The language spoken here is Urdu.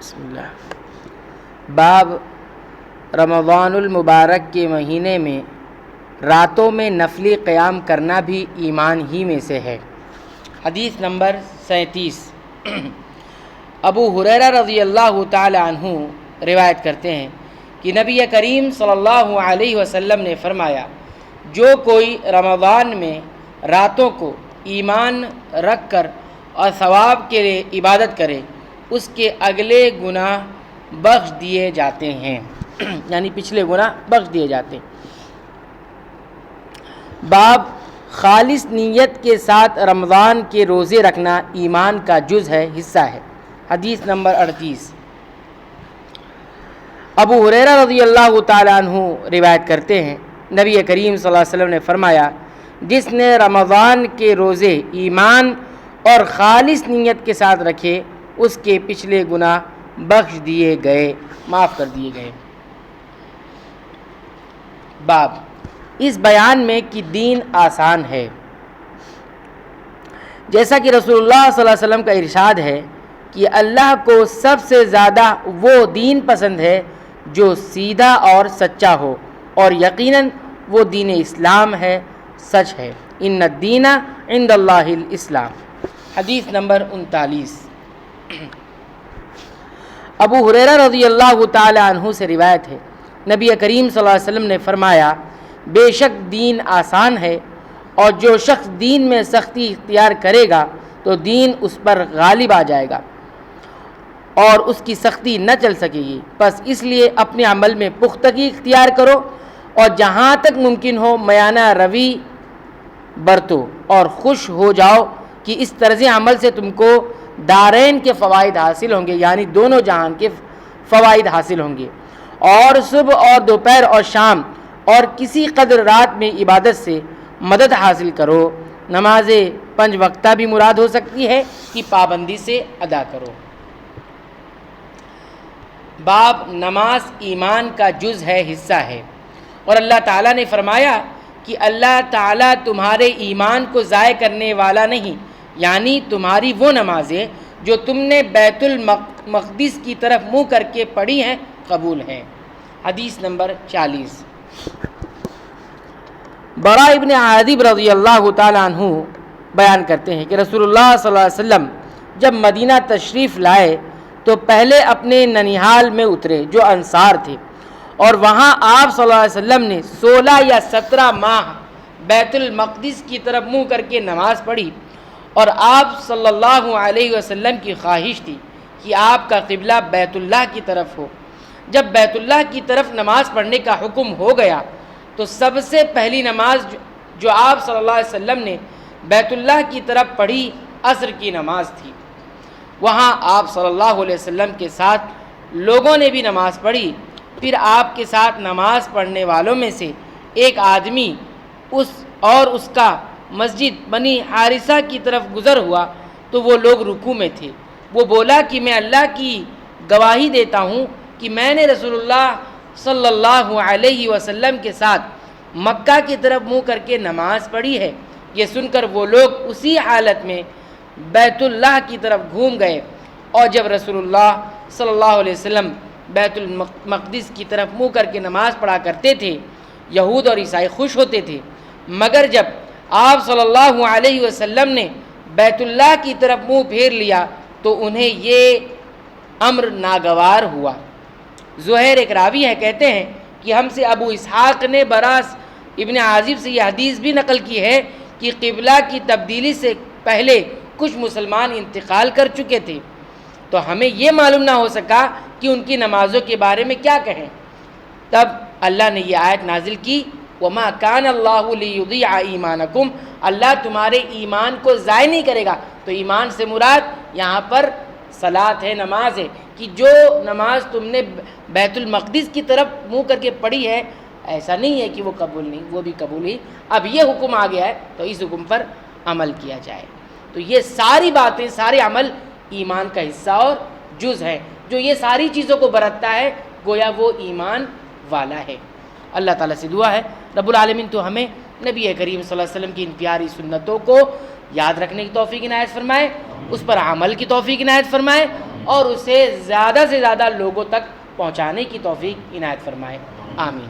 بسم اللہ۔ باب رمضان المبارک کے مہینے میں راتوں میں نفلی قیام کرنا بھی ایمان ہی میں سے ہے۔ حدیث نمبر 37۔ ابو ہریرہ رضی اللہ تعالی عنہ روایت کرتے ہیں کہ نبی کریم صلی اللہ علیہ وسلم نے فرمایا، جو کوئی رمضان میں راتوں کو ایمان رکھ کر اور ثواب کے لیے عبادت کرے اس کے اگلے گناہ بخش دیے جاتے ہیں، یعنی پچھلے گناہ بخش دیے جاتے ہیں۔ باب خالص نیت کے ساتھ رمضان کے روزے رکھنا ایمان کا جز ہے، حصہ ہے۔ حدیث نمبر 38۔ ابو ہریرہ رضی اللہ تعالیٰ عنہ روایت کرتے ہیں، نبی کریم صلی اللہ علیہ وسلم نے فرمایا، جس نے رمضان کے روزے ایمان اور خالص نیت کے ساتھ رکھے اس کے پچھلے گناہ بخش دیے گئے، معاف کر دیے گئے۔ باب اس بیان میں کہ دین آسان ہے، جیسا کہ رسول اللہ صلی اللہ علیہ وسلم کا ارشاد ہے کہ اللہ کو سب سے زیادہ وہ دین پسند ہے جو سیدھا اور سچا ہو، اور یقیناً وہ دین اسلام ہے، سچ ہے۔ ان الدین عند اللہ الاسلام۔ حدیث نمبر 39۔ ابو ہریرہ رضی اللہ تعالی عنہ سے روایت ہے، نبی کریم صلی اللہ علیہ وسلم نے فرمایا، بے شک دین آسان ہے، اور جو شخص دین میں سختی اختیار کرے گا تو دین اس پر غالب آ جائے گا اور اس کی سختی نہ چل سکے گی۔ بس اس لیے اپنے عمل میں پختگی اختیار کرو اور جہاں تک ممکن ہو میانہ روی برتو اور خوش ہو جاؤ کہ اس طرز عمل سے تم کو دارین کے فوائد حاصل ہوں گے، یعنی دونوں جہان کے فوائد حاصل ہوں گے۔ اور صبح اور دوپہر اور شام اور کسی قدر رات میں عبادت سے مدد حاصل کرو۔ نماز 5 وقتہ بھی مراد ہو سکتی ہے کہ پابندی سے ادا کرو۔ باب نماز ایمان کا جز ہے، حصہ ہے، اور اللہ تعالیٰ نے فرمایا کہ اللہ تعالیٰ تمہارے ایمان کو ضائع کرنے والا نہیں، یعنی تمہاری وہ نمازیں جو تم نے بیت المقدس کی طرف منہ کر کے پڑھی ہیں قبول ہیں۔ حدیث نمبر 40۔ برا ابن عازب رضی اللہ تعالیٰ عنہ بیان کرتے ہیں کہ رسول اللہ صلی اللہ علیہ وسلم جب مدینہ تشریف لائے تو پہلے اپنے ننیحال میں اترے جو انصار تھے، اور وہاں آپ صلی اللہ علیہ وسلم نے 16 یا 17 ماہ بیت المقدس کی طرف منہ کر کے نماز پڑھی، اور آپ صلی اللہ علیہ وسلم کی خواہش تھی کہ آپ کا قبلہ بیت اللہ کی طرف ہو۔ جب بیت اللہ کی طرف نماز پڑھنے کا حکم ہو گیا تو سب سے پہلی نماز جو آپ صلی اللہ علیہ وسلم نے بیت اللہ کی طرف پڑھی عصر کی نماز تھی۔ وہاں آپ صلی اللہ علیہ وسلم کے ساتھ لوگوں نے بھی نماز پڑھی۔ پھر آپ کے ساتھ نماز پڑھنے والوں میں سے ایک آدمی اس کا مسجد بنی حارثہ کی طرف گزر ہوا تو وہ لوگ رکوع میں تھے۔ وہ بولا کہ میں اللہ کی گواہی دیتا ہوں کہ میں نے رسول اللہ صلی اللہ علیہ وسلم کے ساتھ مکہ کی طرف منہ کر کے نماز پڑھی ہے۔ یہ سن کر وہ لوگ اسی حالت میں بیت اللہ کی طرف گھوم گئے، اور جب رسول اللہ صلی اللہ علیہ وسلم بیت المقدس کی طرف منہ کر کے نماز پڑھا کرتے تھے، یہود اور عیسائی خوش ہوتے تھے، مگر جب آپ صلی اللہ علیہ وسلم نے بیت اللہ کی طرف منہ پھیر لیا تو انہیں یہ امر ناگوار ہوا۔ زہیر ایک راوی ہے، کہتے ہیں کہ ہم سے ابو اسحاق نے براس ابن عازب سے یہ حدیث بھی نقل کی ہے کہ قبلہ کی تبدیلی سے پہلے کچھ مسلمان انتقال کر چکے تھے، تو ہمیں یہ معلوم نہ ہو سکا کہ ان کی نمازوں کے بارے میں کیا کہیں۔ تب اللہ نے یہ آیت نازل کی، وَمَا كَانَ اللَّهُ لِيُضِيعَ إِيمَانَكُمْ، اللہ تمہارے ایمان کو ضائع نہیں کرے گا۔ تو ایمان سے مراد یہاں پر صلاۃ ہے، نماز ہے، کہ جو نماز تم نے بیت المقدس کی طرف منہ کر کے پڑھی ہے، ایسا نہیں ہے کہ وہ قبول نہیں، وہ بھی قبول ہی۔ اب یہ حکم آ گیا ہے تو اس حکم پر عمل کیا جائے۔ تو یہ ساری باتیں، سارے عمل ایمان کا حصہ اور جز ہے۔ جو یہ ساری چیزوں کو برتتا ہے گویا وہ ایمان والا ہے۔ اللہ تعالیٰ سے دعا ہے رب العالمین تو ہمیں نبی کریم صلی اللہ علیہ وسلم کی ان پیاری سنتوں کو یاد رکھنے کی توفیق عنایت فرمائے، اس پر عمل کی توفیق عنایت فرمائے، اور اسے زیادہ سے زیادہ لوگوں تک پہنچانے کی توفیق عنایت فرمائے، آمین۔